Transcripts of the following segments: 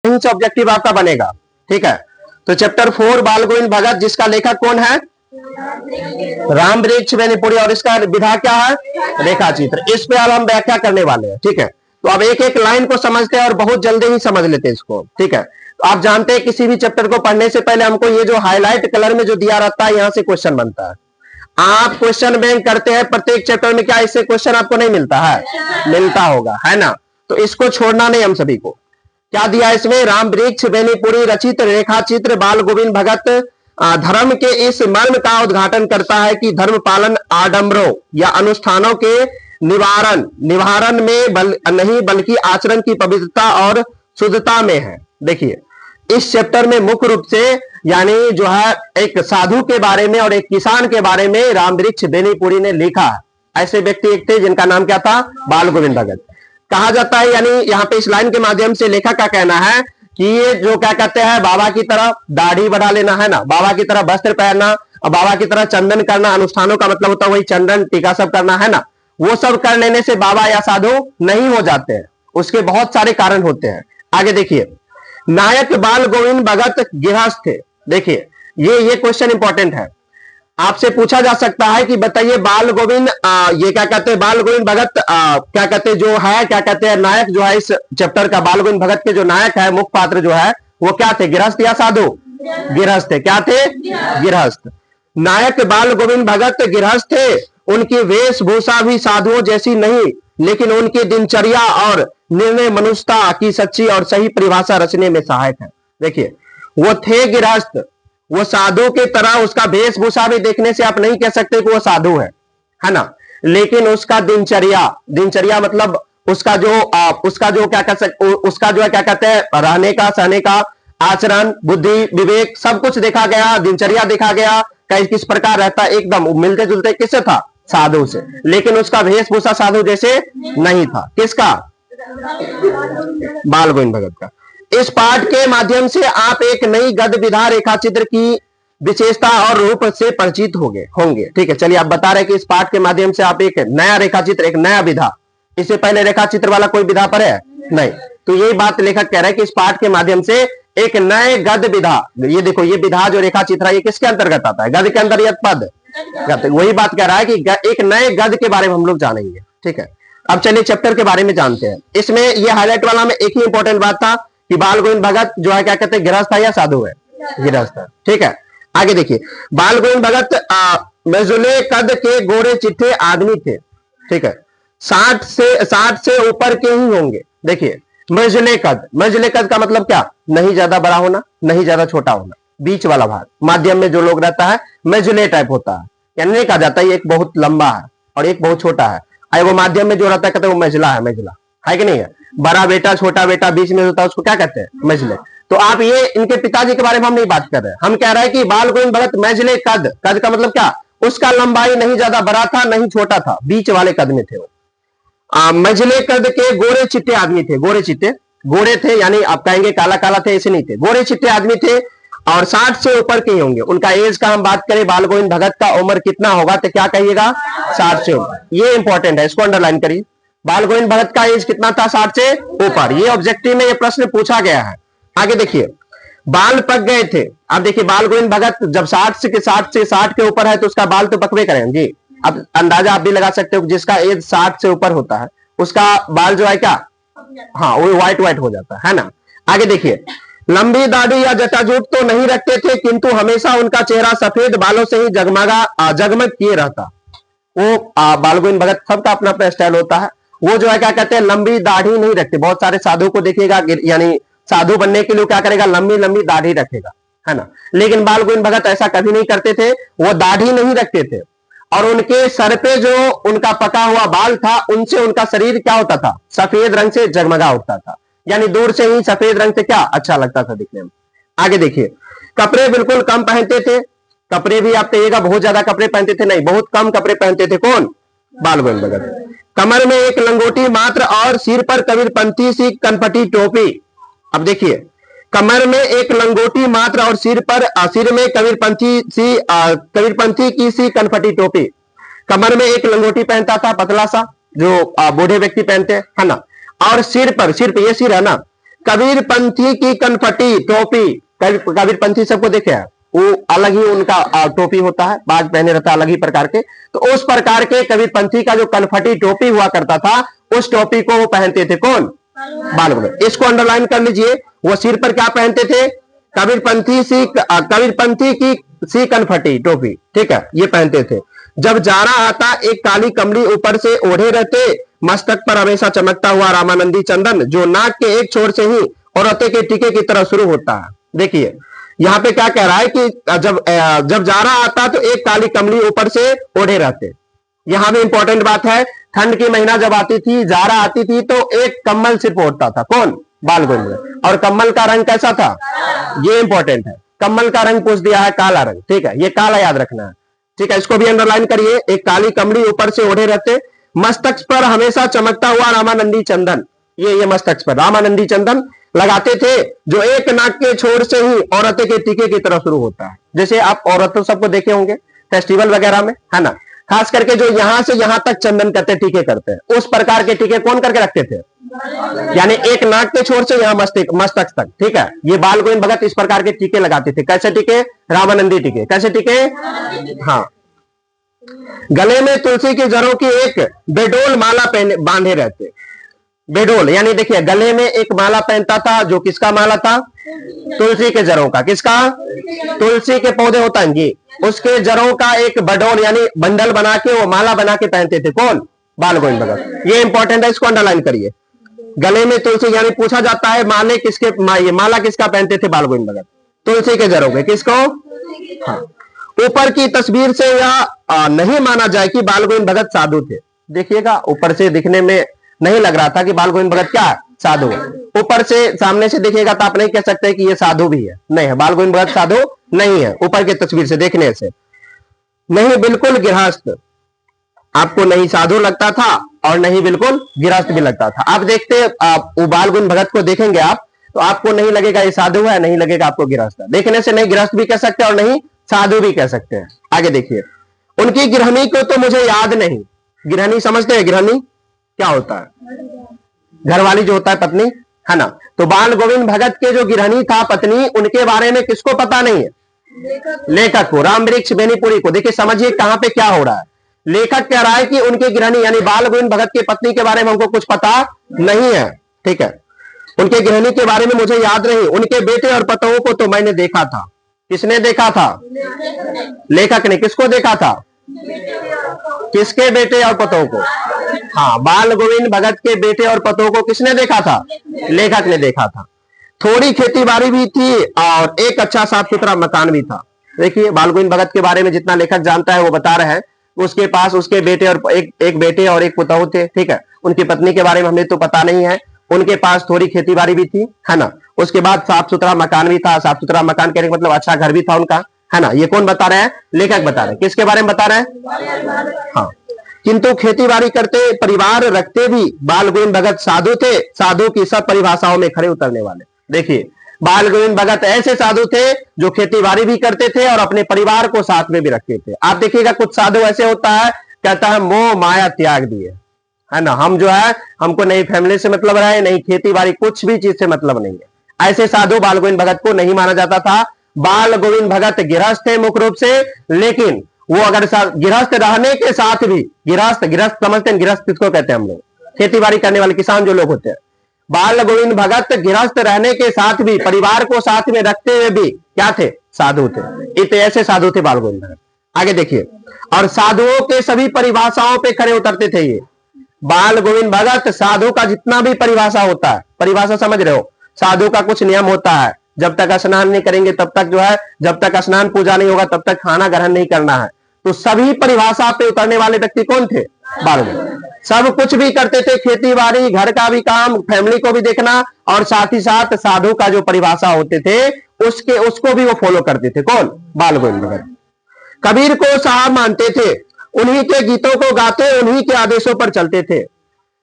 यहीं से ऑब्जेक्टिव आपका बनेगा। ठीक है, तो चैप्टर 4 बाल गोविंद भगत, जिसका लेखक कौन है? राम वृक्ष बेनीपुरी, और इसका विधा क्या है? रेखा चित्र। इस पे अब हम व्याख्या करने वाले हैं। ठीक है, तो अब एक एक लाइन को समझते हैं और बहुत जल्दी ही समझ लेते हैं इसको। ठीक है, तो आप जानते हैं किसी भी चैप्टर को पढ़ने से पहले हमको ये जो हाईलाइट कलर में जो दिया रहता है, यहां से क्वेश्चन बनता है। आप क्वेश्चन बैंक करते हैं प्रत्येक चैप्टर में, क्या इससे क्वेश्चन आपको नहीं मिलता है? मिलता होगा, है ना? तो इसको छोड़ना नहीं हम सभी को। क्या दिया इसमें? राम वृक्ष बेनीपुरी रचित रेखा चित्र बाल गोविंद भगत धर्म के इस मर्म का उद्घाटन करता है कि धर्म पालन आडंबरों या अनुष्ठानों के निवारण में नहीं बल्कि आचरण की पवित्रता और शुद्धता में है। देखिए, इस चैप्टर में मुख्य रूप से यानी जो है एक साधु के बारे में और एक किसान के बारे में राम वृक्ष बेनीपुरी ने लिखा है। ऐसे व्यक्ति एक थे जिनका नाम क्या था? बाल गोविंद भगत कहा जाता है। यानी यहाँ पे इस लाइन के माध्यम से लेखक का कहना है कि ये जो क्या कहते हैं, बाबा की तरह दाढ़ी बढ़ा लेना, है ना, बाबा की तरह वस्त्र पहनना और बाबा की तरह चंदन करना, अनुष्ठानों का मतलब होता है वही चंदन टीका सब करना, है ना, वो सब कर लेने से बाबा या साधु नहीं हो जाते हैं। उसके बहुत सारे कारण होते हैं। आगे देखिए, नायक बाल गोविंद भगत गृहस्थ थे। देखिए, ये क्वेश्चन इंपॉर्टेंट है। आपसे पूछा जा सकता है कि बताइए बाल गोविंद ये क्या कहते हैं, बाल गोविंद भगत क्या कहते हैं, जो है क्या कहते हैं नायक जो है इस चैप्टर का, बाल गोविंद भगत के जो नायक है, मुख्य पात्र जो है, वो क्या थे? गृहस्थ या साधु? गृहस्थ थे। क्या थे? गृहस्थ। नायक बाल गोविंद भगत गृहस्थ थे। उनकी वेशभूषा भी साधुओं जैसी नहीं, लेकिन उनकी दिनचर्या और निर्णय मनुष्यता की सच्ची और सही परिभाषा रचने में सहायक है। देखिए, वो थे गृहस्थ, वो साधु की तरह, उसका वेशभूषा भी देखने से आप नहीं कह सकते कि वो साधु है ना, लेकिन उसका दिनचर्या मतलब उसका जो क्या कह सकते, उसका जो है क्या कहते हैं, रहने का सहने का आचरण, बुद्धि विवेक सब कुछ देखा गया, दिनचर्या देखा गया, किस प्रकार रहता है, एकदम मिलते जुलते किससे था? साधु से। लेकिन उसका वेशभूषा साधु जैसे नहीं था। किसका? बाल गोविंद भगत का। इस पाठ के माध्यम से आप एक नई गद्य विधा रेखा चित्र की विशेषता और रूप से परिचित होंगे। ठीक है, चलिए आप बता रहे कि इस पाठ के माध्यम से आप एक नया रेखा चित्र, एक नया विधा, इससे पहले रेखा चित्र वाला कोई विधा पर है नहीं, तो यही बात लेखक कह रहे हैं कि इस पाठ के माध्यम से एक नए गद्य विधा, ये देखो ये विधा जो रेखा चित्र है, ये किसके अंतर्गत आता है? गद्य के अंदर या पद? वही बात कह रहा है कि एक नए गद्य के बारे में हम लोग जानेंगे। ठीक है, अब चलिए चैप्टर के बारे में जानते हैं। इसमें ये हाईलाइट वाला में एक ही इंपॉर्टेंट बात था कि बाल गोविंद भगत जो है क्या कहते हैं, गृहस्थ है या साधु है? गृहस्थ। ठीक है, आगे देखिए, बाल गोविंद भगत मजुले कद के गोरे चिट्ठे आदमी थे। ठीक है, 60 से ऊपर के ही होंगे। देखिए, मजुले कद का मतलब क्या? नहीं ज्यादा बड़ा होना, नहीं ज्यादा छोटा होना, बीच वाला भाग, माध्यम में जो लोग रहता है मजुले टाइप होता है। यानी नहीं कहा जाता है एक बहुत लंबा है और एक बहुत छोटा है, वो माध्यम में जो रहता है कहते हैं वो मजला है कि नहीं है? बड़ा बेटा छोटा बेटा बीच में होता है, उसको क्या कहते हैं? मजले। तो आप ये इनके पिताजी के बारे में हम नहीं बात कर रहे, हम कह रहे हैं कि बाल गोविंद भगत मजले कद का मतलब क्या? उसका लंबाई नहीं ज्यादा बड़ा था नहीं छोटा था, बीच वाले कद में थे वो। मजले कद के गोरे चिट्टे आदमी थे। गोरे थे यानी आप कहेंगे काला काला थे, ऐसे नहीं थे, गोरे चिट्टे आदमी थे और 60 से ऊपर के होंगे। उनका एज का हम बात करें, बाल गोविंद भगत का उम्र कितना होगा तो क्या कहिएगा? 60 से ऊपर। ये इंपॉर्टेंट है, इसको अंडरलाइन करिए। बाल गोविंद भगत का एज कितना था? 60 से ऊपर। ये ऑब्जेक्टिव में ये प्रश्न पूछा गया है। आगे देखिए, बाल पक गए थे। अब देखिए, बाल गोविंद भगत जब 60 के ऊपर है तो उसका बाल तो पकवे करें जी। अब अंदाजा आप भी लगा सकते हो, जिसका एज 60 से ऊपर होता है उसका बाल जो है क्या, हाँ वो व्हाइट हो जाता है ना। आगे देखिए, लंबी दाढ़ी या जटाजूट तो नहीं रखते थे, किंतु हमेशा उनका चेहरा सफेद बालों से ही जगमग किए रहता। वो बाल गोविंद भगत सबका अपना अपना स्टाइल होता है। वो जो है क्या कहते हैं, लंबी दाढ़ी नहीं रखते। बहुत सारे साधु को देखिएगा, यानी साधु बनने के लिए क्या करेगा, लंबी लंबी दाढ़ी रखेगा, है ना। लेकिन बाल गोविंद भगत ऐसा कभी नहीं करते थे, वो दाढ़ी नहीं रखते थे। और उनके सर पे जो उनका पका हुआ बाल था, उनसे उनका शरीर क्या होता था, सफेद रंग से जगमगा उठता था। यानी दूर से ही सफेद रंग से क्या अच्छा लगता था दिखने में। आगे देखिए, कपड़े बिल्कुल कम पहनते थे। कपड़े भी आप कहिएगा बहुत ज्यादा कपड़े पहनते थे, नहीं, बहुत कम कपड़े पहनते थे। कौन? बाल गोविंद भगत। कमर में एक लंगोटी मात्र और सिर पर कबीरपंथी सी कनपटी टोपी। अब देखिए, कमर में एक लंगोटी मात्र और सिर में कबीरपंथी की सी कनपटी टोपी। कमर में एक लंगोटी पहनता था, पतला सा, जो बूढ़े व्यक्ति पहनते हैं, है ना। और सिर पर ये सिर है ना, कबीर पंथी की कनफटी टोपी, कबीर पंथी सबको देखे हैं, वो अलग ही उनका टोपी होता है, बाज पहने रहता है अलग ही प्रकार के, तो उस प्रकार के कबीर पंथी का जो कनफटी टोपी हुआ करता था, उस टोपी को वो पहनते थे कौन? बाल गंधर्व। इसको अंडरलाइन कर लीजिए। वो सिर पर क्या पहनते थे? कबीर पंथी की सी कनफटी टोपी, ठीक है, ये पहनते थे। जब जाड़ा आता एक काली कमली ऊपर से ओढ़े रहते, मस्तक पर हमेशा चमकता हुआ रामानंदी चंदन, जो नाक के एक छोर से ही औरतें के टीके की तरह शुरू होता है। देखिए यहाँ पे क्या कह रहा है कि जब जाड़ा आता तो एक काली कमली ऊपर से ओढ़े रहते। यहां भी इंपॉर्टेंट बात है, ठंड की महीना जब आती थी, जाड़ा आती थी, तो एक कम्बल सिर पर ओढ़ता था कौन? बाल गंधर्व। और कम्बल का रंग कैसा था? ये इंपॉर्टेंट है, कम्बल का रंग पूछ दिया है, काला रंग, ठीक है, ये काला याद रखना है, ठीक है, इसको भी अंडरलाइन करिए। एक काली कमली ऊपर से ओढ़े रहते, मस्तक पर हमेशा चमकता हुआ रामानंदी चंदन, ये मस्तक पर रामानंदी चंदन लगाते थे, जो एक नाक के छोर से ही औरतें के टीके की तरह शुरू होता है। जैसे आप औरतों सबको देखे होंगे फेस्टिवल वगैरह में, है ना, खास करके जो यहां से यहां तक चंदन करते, टीके करते हैं, उस प्रकार के टीके कौन करके रखते थे? यानी एक नाक के छोर से यहां मस्तक तक, ठीक है, ये बाल गोविंद भगत इस प्रकार के टीके लगाते थे। कैसे टीके? रामानंदी टीके। कैसे टीके? हाँ। गले में तुलसी की जड़ों की एक बेडोल माला बांधे रहते। बेडोल यानी देखिए गले में एक माला पहनता था, जो किसका माला था? तुलसी के जड़ों का। किसका? तुलसी के पौधे होता है जी, उसके जड़ों का एक बडोल यानी बंडल बना के वो माला बना के पहनते थे कौन? बाल गोविंद भगत। ये इंपॉर्टेंट है, इसको अंडरलाइन करिए। गले में तुलसी यानी पूछा जाता है माले किसके, ये माला किसका पहनते थे बाल गोविंद भगत? तुलसी के जड़ों के। किसको? हाँ। ऊपर की तस्वीर से यह नहीं माना जाए कि बाल गोविंद भगत साधु थे। देखिएगा ऊपर से दिखने में नहीं लग रहा था कि बाल गोविंद भगत क्या साधु है। ऊपर से सामने से देखिएगा तो आप नहीं कह सकते कि ये साधु भी है, नहीं है, बाल गोविंद भगत साधु नहीं है। ऊपर की तस्वीर से देखने से नहीं, बिल्कुल गृहस्थ, आपको नहीं साधु लगता था और नहीं बिल्कुल गृहस्थ भी लगता था। आप देखते आप बाल गोविंद भगत को देखेंगे आप, तो आपको नहीं लगेगा ये साधु है, नहीं लगेगा आपको गृहस्थ है। देखने से नहीं गृहस्थ भी कह सकते और नहीं साधु भी कह सकते हैं। आगे देखिए, उनकी गृहिणी को तो मुझे याद नहीं। गृहिणी समझते हैं? गृहिणी क्या होता है? घरवाली जो होता है, पत्नी, है ना। तो बाल गोविंद भगत के जो गृहिणी था पत्नी, उनके बारे में किसको पता नहीं है? लेखक को, राम वृक्ष बेनीपुरी को। देखिए समझिए कहां पे क्या हो रहा है। लेखक कह रहा है कि उनके गृहिणी यानी बाल गोविंद भगत की पत्नी के बारे में हमको कुछ पता नहीं है, ठीक है, उनके गृहिणी के बारे में मुझे याद नहीं। उनके बेटे और पतों को तो मैंने देखा था। किसने देखा था? लेखक ने। किसको देखा था? किसके बेटे और पतों को? हाँ, बाल गोविंद भगत के बेटे और पतों को किसने देखा था? लेखक ने देखा था। थोड़ी खेती बाड़ी भी थी और एक अच्छा साफ सुथरा मकान भी था। देखिए बाल गोविंद भगत के बारे में जितना लेखक जानता है वो बता रहे हैं। उसके पास उसके बेटे और एक बेटे और एक पुतहु थे, ठीक है। उनकी पत्नी के बारे में हमें तो पता नहीं है। उनके पास थोड़ी खेती बाड़ी भी थी, है ना। उसके बाद साफ सुथरा मकान भी था। साफ सुथरा मकान कहने का मतलब अच्छा घर भी था उनका, है ना। ये कौन बता रहे हैं? लेखक बता रहे हैं। किसके बारे में बता रहे हैं? हाँ। किंतु खेती बाड़ी करते, परिवार रखते भी बाल गोविंद भगत साधु थे, साधु की सब परिभाषाओं में खड़े उतरने वाले। देखिए बाल गोविंद भगत ऐसे साधु थे जो खेती बाड़ी भी करते थे और अपने परिवार को साथ में भी रखते थे। आप देखिएगा कुछ साधु ऐसे होता है, कहता है मोह माया त्याग दिए, है ना, हम जो है हमको नहीं फैमिली से मतलब है, नहीं खेती बाड़ी, कुछ भी चीज से मतलब नहीं है। ऐसे साधु बाल गोविंद भगत को नहीं माना जाता था। बाल गोविंद भगत गृहस्थ थे मुख्य रूप से, लेकिन वो अगर गृहस्थ रहने के साथ भी, गृहस्थ समझते हैं, गृहस्थ किसको कहते हैं हम लोग? खेती बाड़ी करने वाले किसान जो लोग होते हैं। बाल गोविंद भगत गृहस्थ रहने के साथ भी, परिवार को साथ में रखते हुए भी क्या थे? साधु थे। इतने ऐसे साधु थे बाल गोविंद भगत। आगे देखिए, और साधुओं के सभी परिभाषाओं पे खड़े उतरते थे ये बाल गोविंद भगत। साधु का जितना भी परिभाषा होता है, परिभाषा समझ रहे हो, साधु का कुछ नियम होता है। जब तक स्नान नहीं करेंगे तब तक जो है, जब तक स्नान पूजा नहीं होगा तब तक खाना ग्रहण नहीं करना है। तो सभी परिभाषा पे उतरने वाले व्यक्ति कौन थे? बाल गोविंद। सब कुछ भी करते थे, खेती बाड़ी, घर का भी काम, फैमिली को भी देखना, और साथ ही साथ साधु का जो परिभाषा होते थे उसको भी वो फॉलो करते थे। कौन? बाल गोविंद भगत। कबीर को साहब मानते थे, उन्हीं के गीतों को गाते, उन्हीं के आदेशों पर चलते थे।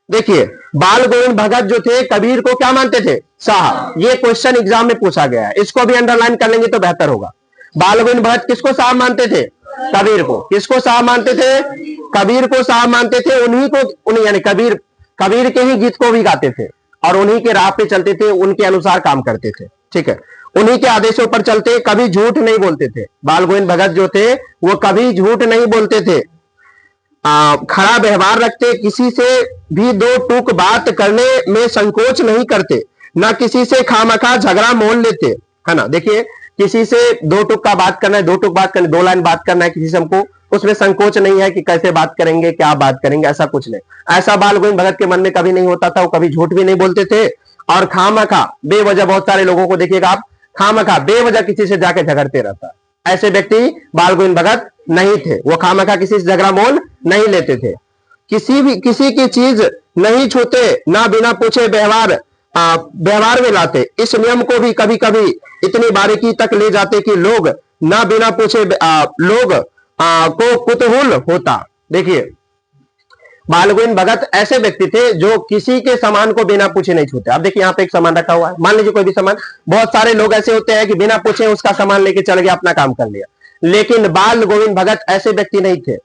देखिए बाल गोविंद भगत जो थे कबीर को क्या मानते थे? साहब। ये क्वेश्चन एग्जाम में पूछा गया है, इसको भी अंडरलाइन कर लेंगे तो बेहतर होगा। बाल गोविंद भगत किसको साहब मानते थे? कबीर को। किसको साहब मानते थे? कबीर को साहब मानते थे। उन्हीं को, यानी कबीर के ही गीत को भी गाते थे और उन्हीं के राह पे चलते थे, उनके अनुसार काम करते थे। ठीक है, उन्हीं के आदेशों पर चलते, कभी झूठ नहीं बोलते थे। बाल गोविंद भगत जो थे वो कभी झूठ नहीं बोलते थे, खरा व्यवहार रखते, किसी से भी दो टूक बात करने में संकोच नहीं करते, ना किसी से खामखा झगड़ा मोल लेते, है ना। देखिए, किसी से दो टूक का बात करना है, दो टूक बात करना है, 2 लाइन बात करना है किसी से हमको, उसमें संकोच नहीं है कि कैसे बात करेंगे, क्या बात करेंगे, ऐसा कुछ नहीं। ऐसा बाल गोविंद भगत के मन में कभी नहीं होता था। वो कभी झूठ भी नहीं बोलते थे और खामखा बेवजह, बहुत सारे लोगों को देखिएगा आप, खामखा बेवजह किसी से जाके झगड़ते रहता। ऐसे व्यक्ति बाल गोविंद भगत नहीं थे। वो खामखा किसी से झगड़ा मोल नहीं लेते थे, किसी की चीज नहीं छूते, ना बिना पूछे व्यवहार में लाते। इस नियम को भी कभी कभी इतनी बारीकी तक ले जाते कि लोग ना बिना पूछे लोग को कुतूहल होता। देखिए, बाल गोविंद भगत ऐसे व्यक्ति थे जो किसी के सामान को बिना पूछे नहीं छूते। अब देखिए, यहाँ पे एक सामान रखा हुआ है, मान लीजिए कोई भी सामान, बहुत सारे लोग ऐसे होते हैं कि बिना पूछे उसका सामान लेके चल गया, अपना काम कर लिया। लेकिन बाल गोविंद भगत ऐसे व्यक्ति नहीं थे।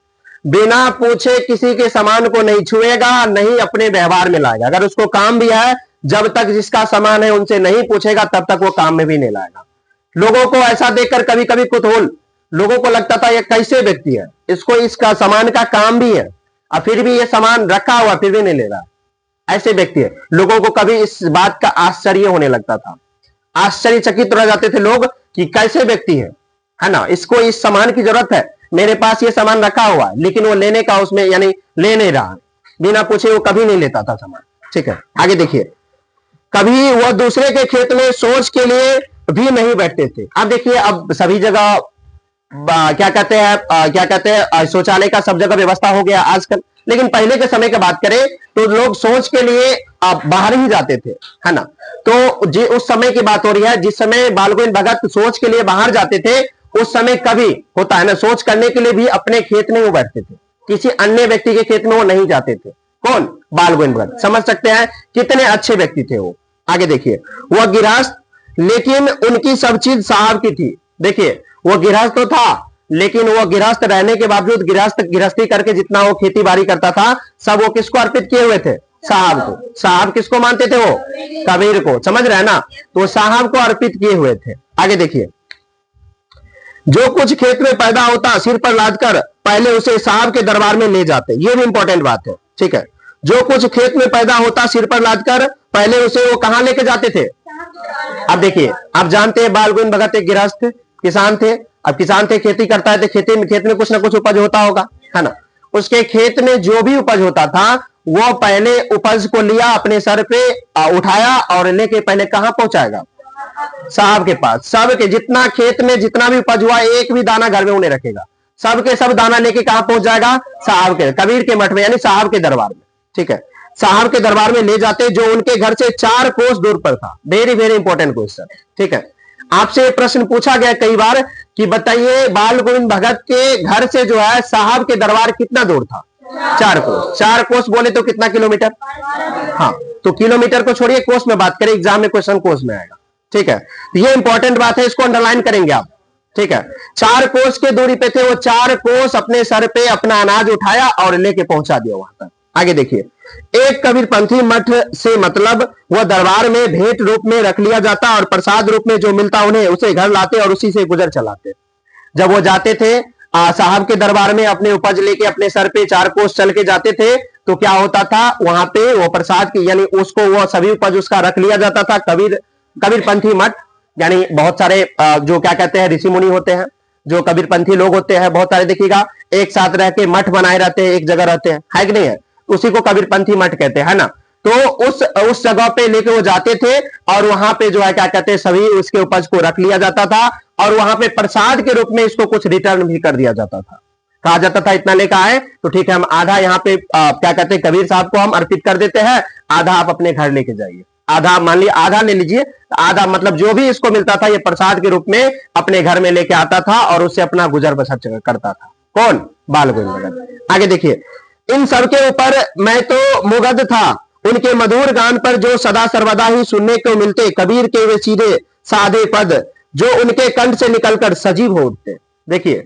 बिना पूछे किसी के सामान को नहीं छुएगा, नहीं अपने व्यवहार में लाएगा। अगर उसको काम भी है, जब तक जिसका सामान है उनसे नहीं पूछेगा तब तक वो काम में भी नहीं लाएगा। लोगों को ऐसा देखकर कभी कभी कुतूहल, लोगों को लगता था ये कैसे व्यक्ति है, इसको इसका सामान का काम भी है और फिर भी ये सामान रखा हुआ फिर भी नहीं ले रहा। ऐसे व्यक्ति है, लोगों को कभी इस बात का आश्चर्य होने लगता था, आश्चर्यचकित रह जाते थे लोग कि कैसे व्यक्ति है ना, इसको इस सामान की जरूरत है, मेरे पास ये सामान रखा हुआ है, लेकिन वो लेने का उसमें यानी ले नहीं रहा, बिना पूछे वो कभी नहीं लेता था सामान। ठीक है, आगे देखिए, कभी वह दूसरे के खेत में सोच के लिए भी नहीं बैठते थे। अब देखिए, अब सभी जगह क्या कहते हैं शौचालय का सब जगह व्यवस्था हो गया आजकल, लेकिन पहले के समय की बात करें तो लोग सोच के लिए बाहर ही जाते थे, है ना। तो जी उस समय की बात हो रही है, जिस समय बाल गोविंद भगत सोच के लिए बाहर जाते थे, उस समय कभी होता है ना, सोच करने के लिए भी अपने खेत में वो बैठते थे, किसी अन्य व्यक्ति के खेत में वो नहीं जाते थे। कौन? बाल गोविंद भगत। समझ सकते हैं कितने अच्छे व्यक्ति थे वो। आगे देखिए, वह गृहस्थ, लेकिन उनकी सब चीज साहब की थी। देखिए, वो गृहस्थ तो था, लेकिन वो गृहस्थ रहने के बावजूद गृहस्थी करके जितना वो खेती बाड़ी करता था, सब वो किसको अर्पित किए हुए थे? साहब को। साहब किसको मानते थे? वो कबीर को। समझ रहे हैं ना, तो साहब को अर्पित किए हुए थे। आगे देखिए, जो कुछ खेत में पैदा होता सिर पर लादकर पहले उसे साहब के दरबार में ले जाते। ये भी इंपॉर्टेंट बात है। ठीक है, जो कुछ खेत में पैदा होता सिर पर लादकर पहले उसे वो कहां लेके जाते थे? अब देखिए, आप जानते हैं बाल गोविंद भगत एक गृहस्थ किसान थे। अब किसान थे, खेती करता है, तो खेत में कुछ ना कुछ उपज होता होगा, है ना। उसके खेत में जो भी उपज होता था, वो पहले उपज को लिया, अपने सर पे उठाया और लेके पहले कहां पहुंचाएगा? साहब के पास। सब के जितना खेत में जितना भी उपज हुआ, एक भी दाना घर में उन्हें रखेगा, सब के सब दाना लेके कहां पहुंच जाएगा? साहब के, कबीर के मठ में, यानी साहब के दरबार में। ठीक है, साहब के दरबार में ले जाते, जो उनके घर से 4 कोस दूर पर था। Very very important question. ठीक है, आपसे प्रश्न पूछा गया कई बार कि बताइए बाल गोविंद भगत के घर से जो है साहब के दरबार कितना दूर था? 4 कोस। 4 कोस बोले तो कितना किलोमीटर? हाँ, तो किलोमीटर को छोड़िए, कोस में बात करें, एग्जाम में क्वेश्चन कोस में आएगा। ठीक है, ये इंपॉर्टेंट बात है, इसको अंडरलाइन करेंगे आप। ठीक है, 4 कोस के दूरी पे थे वो, 4 कोस अपने सर पे अपना अनाज उठाया और लेके पहुंचा दिया वहां तक। आगे देखिए, एक कबीरपंथी मठ से मतलब वह दरबार में भेंट रूप में रख लिया जाता और प्रसाद रूप में जो मिलता उन्हें उसे घर लाते और उसी से गुजर चलाते। जब वो जाते थे साहब के दरबार में, अपने उपज लेके अपने सर पे 4 कोस चल के जाते थे, तो क्या होता था वहां पे वो प्रसाद की, यानी उसको वो सभी उपज उसका रख लिया जाता था। कबीरपंथी मठ यानी बहुत सारे जो क्या कहते हैं ऋषि मुनि होते हैं, जो कबीरपंथी लोग होते हैं, बहुत सारे देखिएगा एक साथ रह के मठ बनाए रहते हैं, एक जगह रहते हैं, है कि नहीं है? उसी को कबीरपंथी मठ कहते हैं, है ना। तो उस जगह पे लेके वो जाते थे और वहां पे जो है क्या कहते हैं सभी उसके उपज को रख लिया जाता था और वहां पे प्रसाद के रूप में इसको कुछ रिटर्न भी कर दिया जाता था। कहा जाता था इतना लेकर आए तो ठीक है, हम आधा यहाँ पे क्या कहते हैं कबीर साहब को हम अर्पित कर देते हैं, आधा आप अपने घर लेके जाइए। आधा मान लिया, आधा ले लीजिए, आधा मतलब जो भी इसको मिलता था ये प्रसाद के रूप में अपने घर में लेके आता था और उससे अपना गुजर बसर करता था। कौन? बाल गोविंद भगत। आगे देखिए, इन सबके ऊपर मैं तो मुग्ध था, उनके मधुर गान पर जो सदा सर्वदा ही सुनने को मिलते, कबीर के वे सीधे साधे पद जो उनके कंठ से निकलकर सजीव हो उठते। देखिए,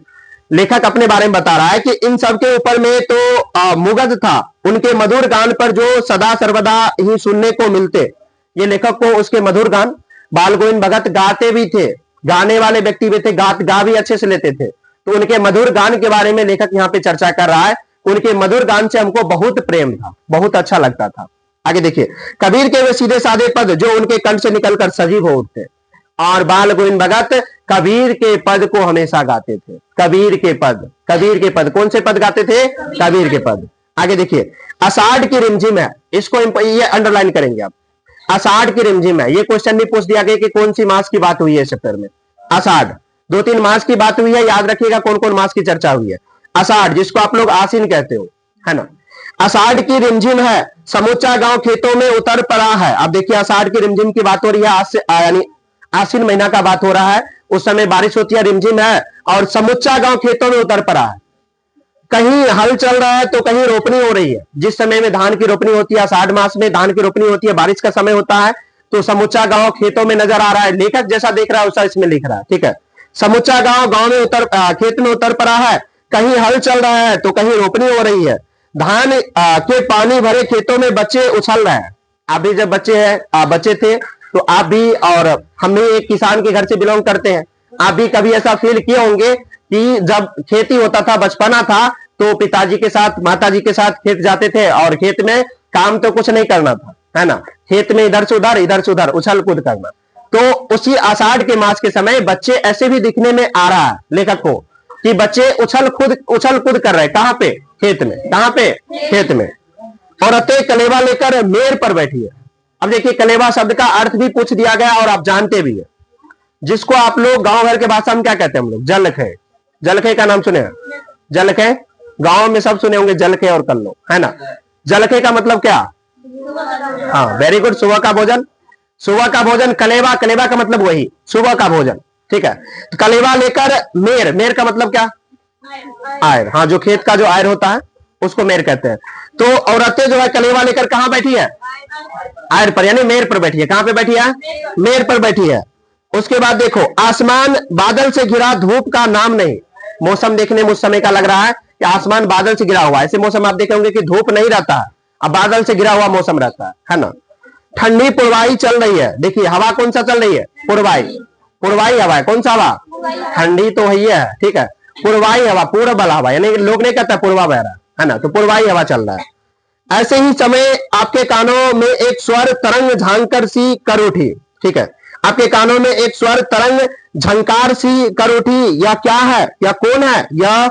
लेखक अपने बारे में बता रहा है कि इन सबके ऊपर में तो मुग्ध था, उनके मधुर गान पर जो सदा सर्वदा ही सुनने को मिलते, ये लेखक को उसके मधुर गान, बाल गोविंद भगत गाते भी थे, गाने वाले व्यक्ति भी थे, गा भी अच्छे से लेते थे। तो उनके मधुर गान के बारे में लेखक यहाँ पे चर्चा कर रहा है। उनके मधुर गान से हमको बहुत प्रेम था, बहुत अच्छा लगता था। आगे देखिए, कबीर के वे सीधे साधे पद जो उनके कंठ से निकलकर सजीव हो उठते, और बाल गोविंद भगत कबीर के पद को हमेशा गाते थे। कबीर के पद, कबीर के पद, कौन से पद गाते थे? कबीर के पद। आगे देखिए, आषाढ़ की रिमझिम है, इसको ये अंडरलाइन करेंगे आप। आषाढ़ की रिमझिम है, ये क्वेश्चन भी पूछ दिया गया कि कौन सी मास की बात हुई है इस चैप्टर में। आषाढ़, 2-3 मास की बात हुई है, याद रखिएगा कौन कौन मास की चर्चा हुई है। आषाढ़, जिसको आप लोग आसीन कहते हो, है ना। आषाढ़ की रिमझिम है, समूचा गांव खेतों में उतर पड़ा है। अब देखिए, आषाढ़ की रिमझिम की बात हो रही है, यानी आसीन महीना का बात हो रहा है। उस समय बारिश होती है, रिमझिम है, और समूचा गांव खेतों में उतर पड़ा है। कहीं हल चल रहा है तो कहीं रोपनी हो रही है। जिस समय में धान की रोपनी होती है, आषाढ़ मास में धान की रोपनी होती है, बारिश का समय होता है, तो समूचा गांव खेतों में नजर आ रहा है। लेखक जैसा देख रहा है वैसा इसमें लिख रहा है, ठीक है। समूचा गांव में खेत में उतर पड़ा है, कहीं हल चल रहा है तो कहीं रोपनी हो रही है। धान के पानी भरे खेतों में बच्चे उछल रहे हैं। आप भी जब बच्चे थे तो आप भी, और हम भी एक किसान के घर से बिलोंग करते हैं, आप भी कभी ऐसा फील किए होंगे कि जब खेती होता था, बचपना था, तो पिताजी के साथ, माताजी के साथ खेत जाते थे, और खेत में काम तो कुछ नहीं करना था, है ना। खेत में इधर से उधर उछल कूद करना। तो उसी आषाढ़ के मास के समय बच्चे ऐसे भी दिखने में आ रहा है लेखक को कि बच्चे उछल कूद कर रहे हैं। कहां पे? खेत में। कहां पे? खेत में। औरतें कलेवा लेकर मेर पर बैठी है। अब देखिए, कलेवा शब्द का अर्थ भी पूछ दिया गया और आप जानते भी है, जिसको आप लोग गांव घर के भाषा में क्या कहते हैं? हम लोग जलखे। जलखे का नाम सुने? जलखे गांव में सब सुने होंगे, जलखे और कल्लो, है ना। जलखे का मतलब क्या? हाँ, वेरी गुड, सुबह का भोजन। सुबह का भोजन। कलेवा, कलेवा का मतलब वही सुबह का भोजन, ठीक है। तो कलेवा लेकर मेर, मेर का मतलब क्या? आयर। हाँ, जो खेत का जो आयर होता है उसको मेर कहते हैं। तो औरतें जो है कलेवा लेकर कहां बैठी है? आयर पर, यानी मेर पर बैठी है। कहां पे बैठी है? मेर पर बैठी है। उसके बाद देखो, आसमान बादल से घिरा, धूप का नाम नहीं। मौसम देखने में उस समय का लग रहा है कि आसमान बादल से घिरा हुआ है। ऐसे मौसम आप देखेंगे कि धूप नहीं रहता है, अब बादल से घिरा हुआ मौसम रहता है ना। ठंडी पुरवाई चल रही है। देखिए, हवा कौन सा चल रही है? पुरवाई। पुरवाई हवा है। कौन सा हवा? ठंडी तो है, ठीक है। पुरवाई हवा, पूर्वबल हवा, यानी लोग नहीं कहते पूर्वा बह रहा है ना, तो पुरवाई हवा चल रहा है। ऐसे ही समय आपके कानों में एक स्वर तरंग झांकर सी कर उठी, ठीक है। आपके कानों में एक स्वर तरंग झंकार सी कर उठी। यह क्या है? यह कौन है? यह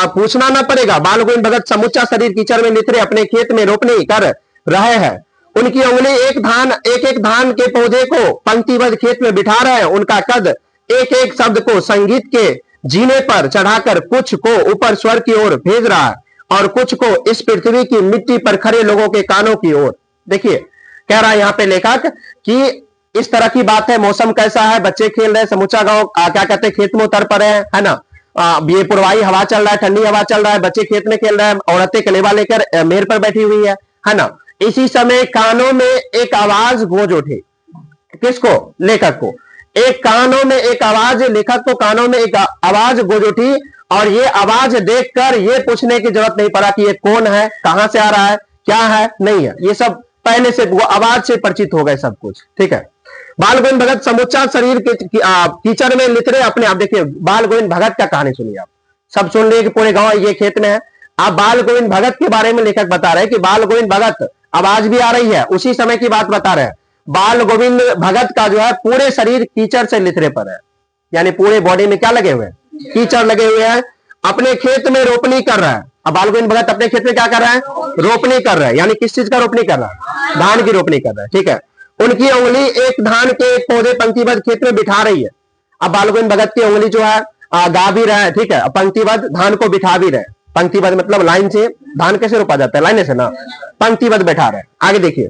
पूछना ना पड़ेगा। बाल गोविंद भगत समूचा शरीर कीचड़ में निथरे अपने खेत में रोपनी कर रहे हैं। उनकी उंगली एक एक धान के पौधे को पंक्तिबद्ध खेत में बिठा रहे हैं। उनका कद एक एक शब्द को संगीत के जीने पर चढ़ाकर कुछ को ऊपर स्वर की ओर भेज रहा है, और कुछ को इस पृथ्वी की मिट्टी पर खड़े लोगों के कानों की ओर। देखिए, कह रहा है यहाँ पे लेखक कि इस तरह की बात है। मौसम कैसा है? बच्चे खेल रहे हैं, समूचा गांव क्या कहते हैं, खेत में उतर पड़े हैं, है ना। ये पुरवाई हवा चल रहा है, ठंडी हवा चल रहा है, बच्चे खेत में खेल रहे हैं, औरतें कलेवा लेकर मेर पर बैठी हुई है ना। इसी समय कानों में एक आवाज गूंज उठी। किसको? लेखक को। एक कानों में एक आवाज, लेखक को कानों में एक आवाज गूंज उठी, और ये आवाज देखकर ये पूछने की जरूरत नहीं पड़ा कि ये कौन है, कहां से आ रहा है, क्या है, नहीं है। ये सब पहले से वो आवाज से परिचित हो गए सब कुछ, ठीक है। बाल गोविंद भगत समूचा शरीर के कीचड़ में लिथरे अपने। आप देखिए, बाल गोविंद भगत का कहानी सुनिए आप। सब सुन लिए कि पूरे गांव ये खेत में है। आप बाल गोविंद भगत के बारे में लेखक बता रहे हैं कि बाल गोविंद भगत, आवाज भी आ रही है, उसी समय की बात बता रहे हैं। बाल गोविंद भगत का जो है पूरे शरीर कीचड़ से लिथरे पर है, यानी पूरे बॉडी में क्या लगे हुए हैं? कीचड़ लगे हुए हैं। अपने खेत में रोपनी कर रहा है। अब बाल गोविंद भगत अपने खेत में क्या कर रहा है? रोपनी कर रहा है। यानी किस चीज का रोपनी कर रहा है? धान की रोपनी कर रहा है, ठीक है। उनकी उंगली एक धान के पौधे पंक्तिबद्ध खेत में बिठा रही है। अब बाल गोविंद भगत की उंगली जो है गा भी रहा है, ठीक है, पंक्तिबद्ध धान को बिठा भी रहे। पंक्तिबद्ध मतलब लाइन से धान कैसे रोपा जाता है? लाइन से ना, पंक्तिबद्ध बैठा रहे। आगे देखिए,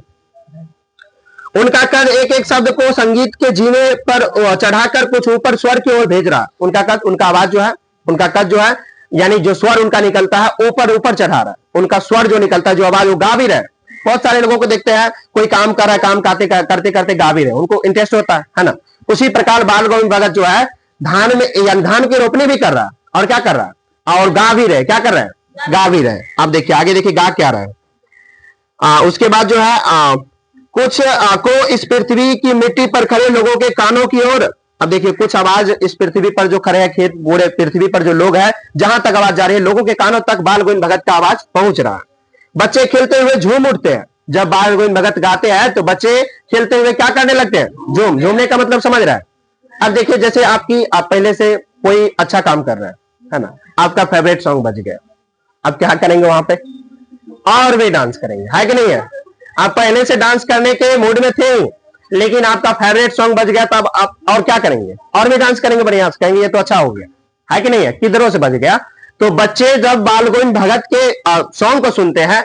उनका कद एक एक शब्द को संगीत के जीने पर चढ़ाकर कुछ ऊपर स्वर की ओर भेज रहा। उनका कद, उनका आवाज जो है, उनका कद जो है, यानी जो स्वर उनका निकलता है ऊपर ऊपर चढ़ा रहा है। उनका स्वर जो निकलता है, जो आवाज, वो गा भी रहे। बहुत सारे लोगों को देखते हैं, कोई काम कर रहा है, काम करते करते गा भी रहे, उनको इंटरेस्ट होता है ना। उसी प्रकार बाल गोविंद भगत जो है धान में, यानी धान की रोपनी भी कर रहा है, और क्या कर रहा है? और गा भी रहे। क्या कर रहे हैं? गा भी रहे। अब देखिए, आगे देखिए गा क्या रहे हैं। उसके बाद जो है कुछ को इस पृथ्वी की मिट्टी पर खड़े लोगों के कानों की ओर। अब देखिए कुछ आवाज इस पृथ्वी पर जो खड़े हैं, खेत पूरे पृथ्वी पर जो लोग हैं, जहां तक आवाज जा रही है लोगों के कानों तक बाल गोविंद भगत का आवाज पहुंच रहा है। बच्चे खेलते हुए झूम उठते हैं। जब बाल गोविंद भगत गाते हैं तो बच्चे खेलते हुए क्या करने लगते हैं? झूमने का मतलब समझ रहा है। अब देखिए जैसे आप पहले से कोई अच्छा काम कर रहे हैं, है ना, आपका फेवरेट सॉन्ग बज गया, अब क्या करेंगे वहां पे? और भी डांस करेंगे, है कि नहीं है? आप पहले से डांस करने के मूड में थे, लेकिन आपका फेवरेट सॉन्ग बज गया, तब आप और क्या करेंगे? और भी डांस करेंगे, बढ़िया से कहेंगे ये तो अच्छा हो गया, है कि नहीं है? किधरों से बज गया। तो बच्चे जब बाल गोविंद भगत के सॉन्ग को सुनते हैं,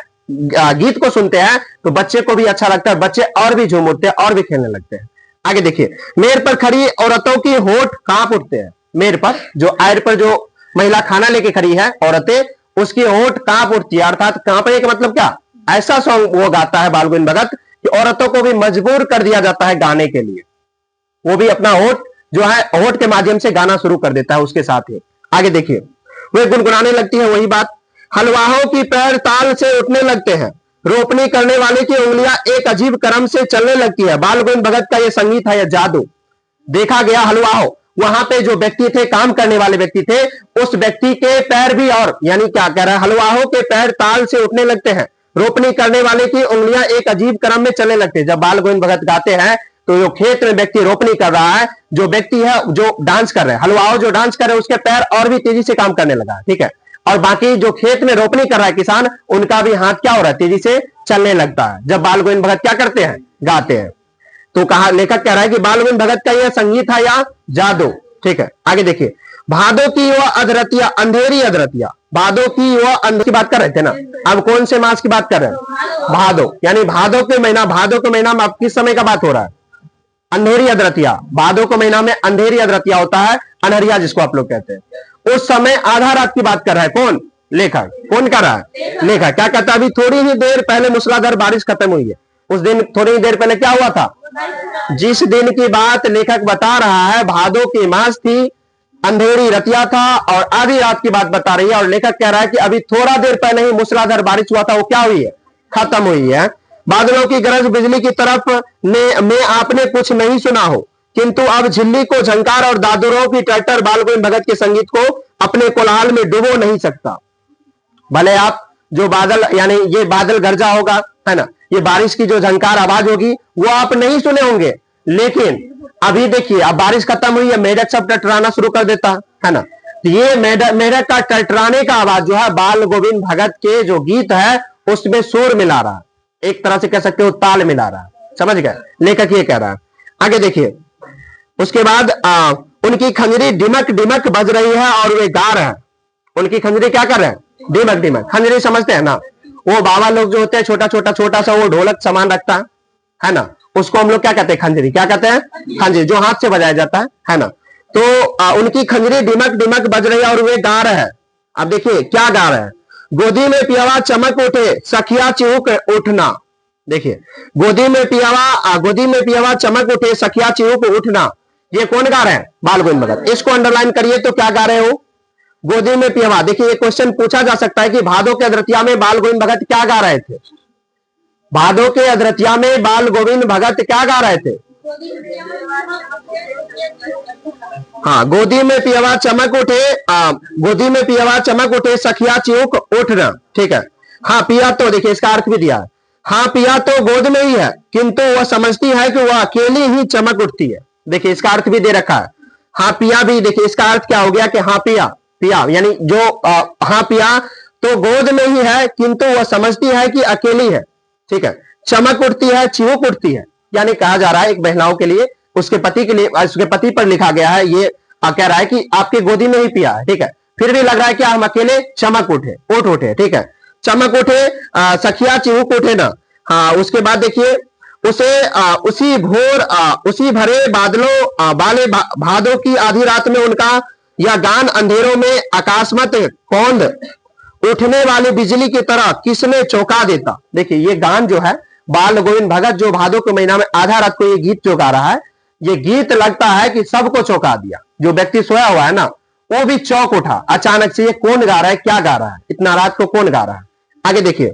गीत को सुनते हैं, तो बच्चे को भी अच्छा लगता है, बच्चे और भी झूम उठते हैं और भी खेलने लगते हैं। आगे देखिए, मेर पर खड़ी औरतों की होठ कांप उठते हैं। मेर पर जो आयर पर जो महिला खाना लेके खड़ी है औरतें, उसकी होठ कांप उठती है। अर्थात कांपने का मतलब क्या? ऐसा सॉन्ग वो गाता है बाल गोविंद भगत कि औरतों को भी मजबूर कर दिया जाता है गाने के लिए। वो भी अपना होठ जो है होठ के माध्यम से गाना शुरू कर देता है उसके साथ ही। आगे देखिए, वे गुनगुनाने लगती है वही बात। हलवाहों की पैर ताल से उठने लगते हैं, रोपनी करने वाले की उंगलियां एक अजीब क्रम से चलने लगती है। बाल गोविंद भगत का यह संगीत है, यह जादू। देखा गया हलवाहों, वहां पे जो व्यक्ति थे, काम करने वाले व्यक्ति थे, उस व्यक्ति के पैर भी, और यानी क्या कह रहा है, हलवाहों के पैर ताल से उठने लगते हैं, रोपनी करने वाले की उंगलियां एक अजीब क्रम में चलने लगती है। जब बाल गोविंद भगत गाते हैं तो जो खेत में व्यक्ति रोपनी कर रहा है, जो व्यक्ति है जो डांस कर रहे हैं, हलवाओं जो डांस कर रहे हैं, उसके पैर और भी तेजी से काम करने लगा है, ठीक है। और बाकी जो खेत में रोपनी कर रहा है किसान, उनका भी हाथ क्या हो रहा है? तेजी से चलने लगता है जब बाल गोविंद भगत क्या करते हैं? गाते हैं। तो कहा, लेखक कह रहा है कि बाल गोविंद भगत का यह संगीत है या जादू, ठीक है। आगे देखिए, भादो की वह अधरतिया, अंधेरी अधरतिया, भादो की वह अंधेरी की बात कर रहे थे ना, अब कौन से मास की बात कर रहे हैं? भादो, यानी भादो के महीना, भादो के महीना में अब किस समय का बात हो रहा है? अंधेरी अधरतिया। भादो के महीना में अंधेरी अधरतिया होता है, अनहरिया जिसको आप लोग कहते हैं। उस समय आधा रात की बात कर रहा है कौन? लेखक। कौन कर रहा है? लेखक। क्या कहता है? अभी थोड़ी ही देर पहले मूसलाधार बारिश खत्म हुई है। उस दिन थोड़ी ही देर पहले क्या हुआ था? जिस दिन की बात लेखक बता रहा है, भादो की मास थी, अंधेरी रतिया था और आधी रात की बात बता रही है। और लेखक कह रहा है कि अभी थोड़ा देर पहले ही मूसलाधार बारिश हुआ था, वो क्या हुई है? खत्म हुई है। बादलों की गरज बिजली की तरफ में आपने कुछ नहीं सुना हो, किंतु अब झिल्ली को झंकार और दादुरों की टट्टर बाल गोविंद भगत के संगीत को अपने कोलाहल में डुबो नहीं सकता। भले आप जो बादल, यानी ये बादल गरजा होगा, है ना, ये बारिश की जो झंकार आवाज होगी वो आप नहीं सुने होंगे, लेकिन अभी देखिए अब बारिश खत्म हुई है, मेढक सब टटराना शुरू कर देता है ना। तो ये मेढक का टटराने का आवाज जो है बाल गोविंद भगत के जो गीत है उसमें सुर मिला रहा है, एक तरह से कह सकते हो ताल मिला रहा है। समझ गए? लेखक ये कह रहा है। आगे देखिए, उसके बाद उनकी खंजरी डिमक डिमक बज रही है और वे गा रहे हैं। उनकी खंजरी क्या कर रहे हैं? डिमक डिमक। खंजरी समझते हैं ना, वो बाबा लोग जो होते हैं छोटा सा वो ढोलक सामान रखता है ना, उसको हम लोग क्या कहते हैं? खंजरी। क्या कहते हैं? खंजरी, जो हाथ से बजाया जाता है ना। तो उनकी खंजरी डिमक डिमक बज रही है और वे गा रहे हैं। अब देखिए क्या गा रहे हैं? गोदी में पियावा चमक उठे, सखिया चिहुक उठना। देखिए, गोदी में पियावा चमक उठे, सखिया चिहुक उठना, ये कौन गा रहे हैं? बाल गोविंद भगत। इसको अंडरलाइन करिए तो क्या गा रहे हो? गोदी में पियावा। देखिए ये क्वेश्चन पूछा जा सकता है कि भादो के अधरतिया में बाल गोविंद भगत क्या गा रहे थे? भादो के अधरतिया में बाल गोविंद भगत क्या गा रहे थे? हाँ, गोदी में पियावा चमक उठे, गोदी में पियावा चमक उठे, सखिया चिहुक उठना, ठीक है। हाँ पिया, तो देखिए इसका अर्थ भी दिया है। हाँ पिया तो गोद में ही है, किंतु वह समझती है कि वह अकेली ही चमक उठती है। देखिए इसका अर्थ भी दे रखा है। हाँ पिया भी, देखिए इसका अर्थ क्या हो गया कि हाँ पिया, पिया यानी जो हाँ पिया तो गोद में ही है, किंतु वह समझती है कि अकेली है, ठीक है। चमक उठती है, चिहुक उठती है, यानी कहा जा रहा है एक महिलाओं के लिए, उसके पति के लिए, उसके पति पर लिखा गया है, ये कह रहा है कि आपके गोदी में ही पिया है, ठीक है। फिर भी लग रहा है कि हम अकेले चमक उठे, उठे, ठीक है। चमक उठे, सखिया चिहुक उठे ना। हाँ, उसके बाद देखिए उसे उसी भरे बादलों वाले भादों की आधी रात में उनका यह गान अंधेरों में अकस्मात कौंध उठने वाली बिजली की तरह किसने चौंका देता। देखिए ये गान जो है बाल गोविंद भगत जो भादो के महीना में आधा रात को ये गीत जो गा रहा है, ये गीत लगता है कि सबको चौंका दिया। जो व्यक्ति सोया हुआ है ना वो भी चौंक उठा अचानक से, ये कौन गा रहा है, क्या गा रहा है, इतना रात को कौन गा रहा है। आगे देखिए,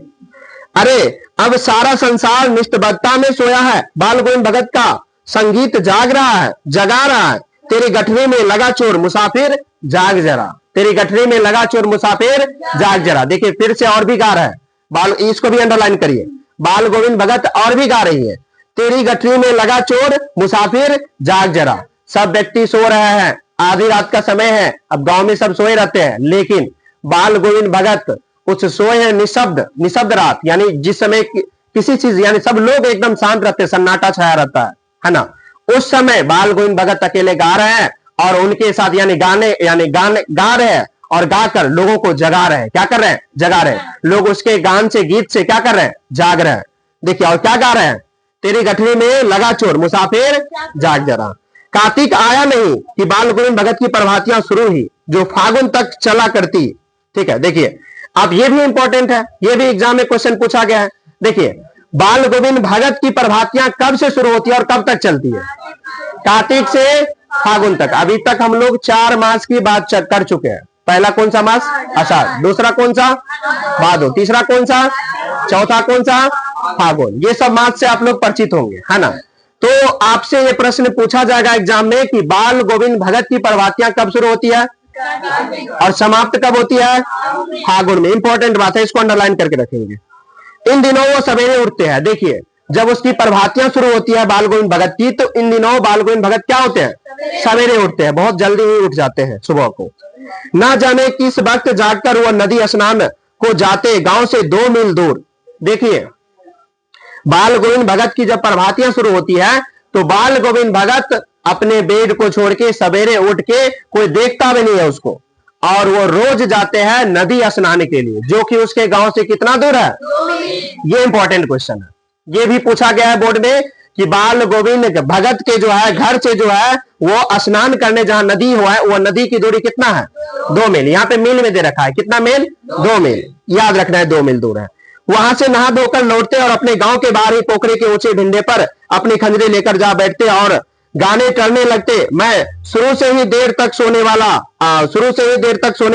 अरे अब सारा संसार निस्तब्धता में सोया है, बाल गोविंद भगत का संगीत जाग रहा है, जगा रहा है। तेरी गठरी में लगा चोर मुसाफिर जाग जरा, तेरी गठरी में लगा चोर मुसाफिर जाग जरा। देखिए फिर से और भी गा रहा है बाल, इसको भी अंडरलाइन करिए। बाल गोविंद भगत और भी गा रही है, तेरी गठरी में लगा चोर मुसाफिर जाग जरा। सब व्यक्ति सो रहे हैं, आधी रात का समय है, अब गांव में सब सोए रहते हैं, लेकिन बाल गोविंद भगत उस सोए हैं निशब्द रात, यानी जिस समय किसी चीज यानी सब लोग एकदम शांत रहते हैं, सन्नाटा छाया रहता है ना, उस समय बाल गोविंद भगत अकेले गा रहे हैं और उनके साथ यानी गाने गा रहे हैं और गाकर लोगों को जगा रहे हैं। क्या कर रहे हैं? जगा रहे हैं। लोग उसके गान से, गीत से क्या कर रहे हैं? जाग रहे हैं। देखिए और क्या गा रहे हैं? तेरी गठरी में लगा चोर मुसाफिर जाग जरा। कार्तिक आया नहीं कि बाल गोविंद भगत की प्रभातियां शुरू हुई, जो फागुन तक चला करती। ठीक है, देखिए अब ये भी इंपॉर्टेंट है, ये भी एग्जाम में क्वेश्चन पूछा गया है। देखिए बाल गोविंद भगत की प्रभातियां कब से शुरू होती है और कब तक चलती है? कार्तिक से फागुन तक। अभी तक हम लोग 4 मास की बात कर चुके हैं। पहला कौन सा मास? आषाढ़। दूसरा कौन सा? भादो। तीसरा कौन सा? चौथा कौन सा? फागुन। ये सब मास से आप लोग परिचित होंगे, है ना। तो आपसे ये प्रश्न पूछा जाएगा एग्जाम में कि बाल गोविंद भगत की प्रभातियां कब शुरू होती है और समाप्त कब होती है? फागुन में। इंपॉर्टेंट बात है, इसको अंडरलाइन करके रखेंगे। इन दिनों वो सवेरे उठते हैं। देखिए जब उसकी प्रभातियां शुरू होती है बाल गोविंद भगत की, तो इन दिनों बाल गोविंद भगत क्या होते हैं? सवेरे उठते हैं, बहुत जल्दी ही उठ जाते हैं सुबह को। ना जाने किस वक्त जागकर वह नदी स्नान को जाते, गांव से 2 मील दूर। देखिए बाल गोविंद भगत की जब प्रभातियां शुरू होती है तो बाल गोविंद भगत अपने बेड को छोड़ के सवेरे उठ के, कोई देखता भी नहीं है उसको, और वो रोज जाते हैं नदी स्नान के लिए, जो कि उसके गांव से कितना दूर है? ये इंपॉर्टेंट क्वेश्चन है। ये भी पूछा गया है बोर्ड में कि बाल गोविंद भगत के जो है घर से जो है वो स्नान करने जहां नदी हुआ है, वो नदी की दूरी कितना है? 2 मील। यहाँ पे मील में दे रखा है, कितना मील? 2 मील। याद रखना है 2 मील दूर है। वहां से नहा धोकर लौटते और अपने गांव के बाहर ही पोखरे के ऊंचे भिंडे पर अपनी खंजरी लेकर जा बैठते और गाने करने लगते। मैं शुरू से ही देर तक सोने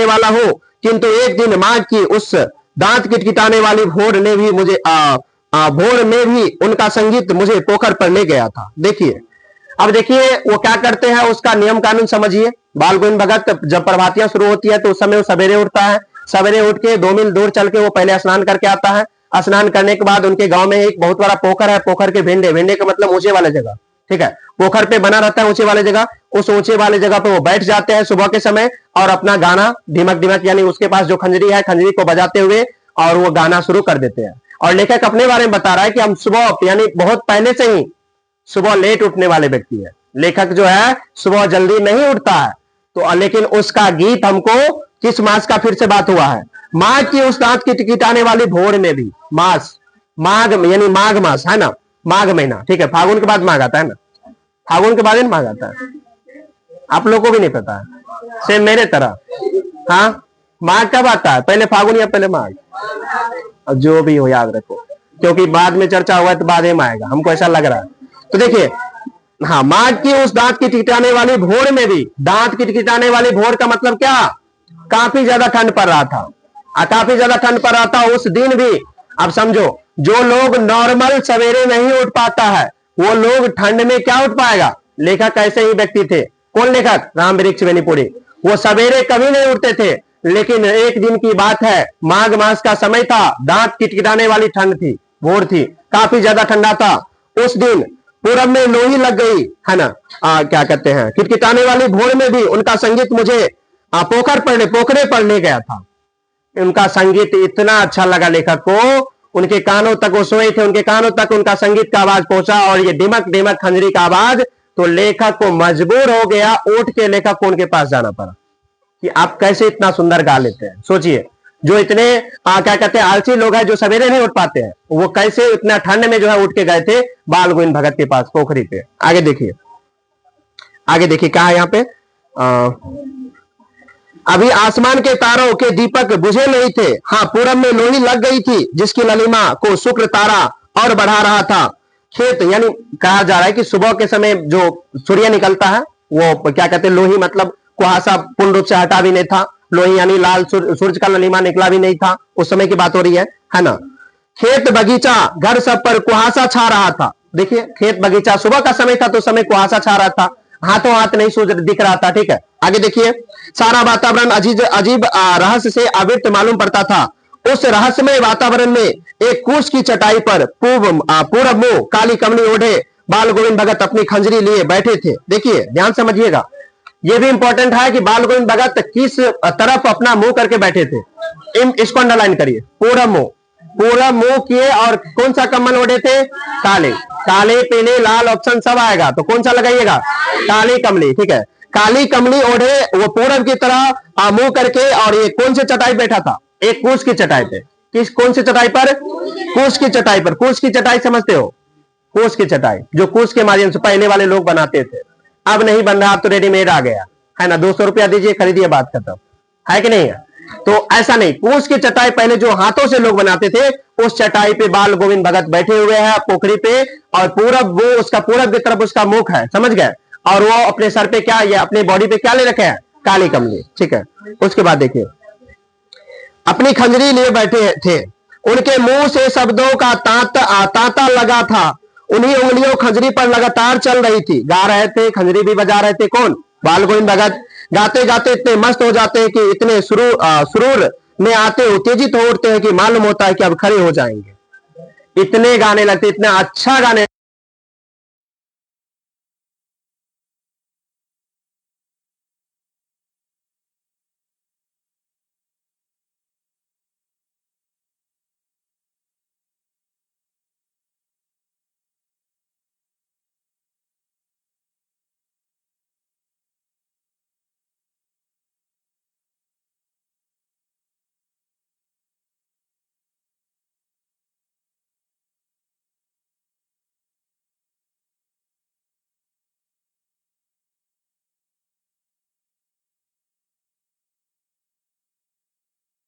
वाला हूं, किंतु एक दिन मां की उस दांत किटकिटाने वाली भोर ने भी मुझे भोर में भी उनका संगीत मुझे पोखर पर ले गया था। देखिए अब देखिए वो क्या करते हैं, उसका नियम कानून समझिए। बाल गोविंद भगत जब प्रभातियां शुरू होती है तो उस समय वो सवेरे उठता है। सवेरे उठ के 2 मील दूर चल के वो पहले स्नान करके आता है। स्नान करने के बाद उनके गांव में एक बहुत बड़ा पोखर है, पोखर के भिंडे का मतलब ऊंचे वाले जगह, ठीक है, पोखर पे बना रहता है ऊंचे वाले जगह। उस ऊंचे वाले जगह पे वो बैठ जाते हैं सुबह के समय और अपना गाना ढिमक यानी उसके पास जो खंजरी है, खंजरी को बजाते हुए और वो गाना शुरू कर देते हैं। और लेखक अपने बारे में बता रहा है कि हम सुबह यानी बहुत पहले से ही सुबह लेट उठने वाले व्यक्ति है। लेखक जो है सुबह जल्दी नहीं उठता है, तो लेकिन उसका गीत हमको किस मास का फिर से बात हुआ है? माघ की उस दांत की टिकिटाने वाली भोर में भी। मास माघ यानी माघ मास है ना, माघ महीना, ठीक है। फागुन के बाद माघ आता है ना, फागुन के बाद ही माघ आता है। आप लोगों को भी नहीं पता है, सेम मेरे तरह। हाँ, माघ कब आता है? पहले फागुन या पहले माघ? जो भी हो याद रखो, क्योंकि बाद में चर्चा हुआ तो बाद में आएगा, हमको ऐसा लग रहा है। तो देखिए हाँ, माघ की उस दांत की टिकटाने वाली भोर में भी। दांत की टिकटाने वाली भोर का मतलब क्या? काफी ज्यादा ठंड पड़ रहा था, काफी ज्यादा ठंड पड़ रहा था उस दिन भी। अब समझो, जो लोग नॉर्मल सवेरे नहीं उठ पाता है, वो लोग ठंड में क्या उठ पाएगा? लेखक ऐसे ही व्यक्ति थे। कौन लेखक? राम वृक्ष बेनीपुरी। वो सवेरे कभी नहीं उठते थे, लेकिन एक दिन की बात है, माघ मास का समय था, दांत किटकिटाने वाली ठंड थी, भोर थी, काफी ज्यादा ठंडा था। उस दिन पूरब में लोही लग गई, है ना, क्या कहते हैं, किटकिटाने वाली भोर में भी उनका संगीत मुझे पोखरे पर ले गया था। उनका संगीत इतना अच्छा लगा लेखक को, उनके कानों तक, वो सोए थे, उनके कानों तक उनका संगीत का आवाज पहुंचा और ये डिमक डिमक खंजरी का आवाज, तो लेखक को मजबूर हो गया, उठ के लेखक को उनके पास जाना पड़ा कि आप कैसे इतना सुंदर गा लेते हैं। सोचिए, जो इतने क्या कहते हैं आलसी लोग हैं, जो सवेरे नहीं उठ पाते हैं, वो कैसे इतना ठंड में जो है उठ के गए थे बाल गोविंद भगत के पास पोखरी पे। आगे देखिए, क्या है यहाँ पे? अभी आसमान के तारों के दीपक बुझे नहीं थे। हाँ, पूरब में लोही लग गई थी, जिसकी ललिमा को शुक्र तारा और बढ़ा रहा था। खेत यानी कहा जा रहा है कि सुबह के समय जो सूर्य निकलता है, वो क्या कहते हैं, लोही मतलब कुहासा पूर्ण रूप से हटा भी नहीं था। लोही यानी लाल सूरज का ललिमा निकला भी नहीं था, उस समय की बात हो रही है ना। खेत बगीचा घर सब पर कुहासा छा रहा था। देखिए खेत बगीचा, सुबह का समय था तो समय कुहासा छा रहा था, हाथों हाथ नहीं सूझ दिख रहा था। ठीक है, आगे देखिए, सारा वातावरण अजीब अजीब रहस्य से आवृत मालूम पड़ता था। उस रहस्यमय वातावरण में एक कूस की चटाई पर पूरब मुंह काली कमली ओढ़े बाल गोविंद भगत अपनी खंजरी लिए बैठे थे। देखिए ध्यान समझिएगा, यह भी इंपॉर्टेंट है कि बाल गोविंद भगत किस तरफ अपना मुंह करके बैठे थे। इसको अंडरलाइन करिए, पूरब मुंह किए और कौन सा कम्बल ओढ़े थे? काले, काले पीले लाल ऑप्शन सब आएगा, तो कौन सा लगाइएगा? काली कमली। ठीक है, काली कमली ओढ़े वो पूरब की तरह मुंह करके, और ये कौन से चटाई बैठा था? एक कूस की चटाई पे। किस कौन सी चटाई पर? कूस की चटाई पर। कूस की चटाई समझते हो? कूस की चटाई जो कूस के माध्यम से पहले वाले लोग बनाते थे, अब नहीं बन रहा, अब तो रेडीमेड आ गया है ना, 200 रुपया दीजिए खरीदिए, बात खत्म है कि नहीं है? तो ऐसा नहीं, कूस की चटाई पहले जो हाथों से लोग बनाते थे, उस चटाई पे बाल गोविंद भगत बैठे हुए हैं पोखरी पे, और पूरब वो उसका पूरब की तरफ उसका मुख है, समझ गए? और वो अपने सर पे क्या, ये अपने बॉडी पे क्या ले रखे हैं? काली कमली। ठीक है, उसके बाद देखिए, अपनी खंजरी लिए बैठे थे, उनके मुंह से शब्दों का तांता लगा था, उन्हीं उंगलियों खंजरी पर लगातार चल रही थी। गा रहे थे, खंजरी भी बजा रहे थे, कौन? बाल गोविंद भगत। गाते गाते इतने मस्त हो जाते हैं कि इतने सुरूर में आते हो, उत्तेजित हो उठते हैं कि मालूम होता है कि अब खड़े हो जाएंगे। इतने गाने लगते, इतना अच्छा गाने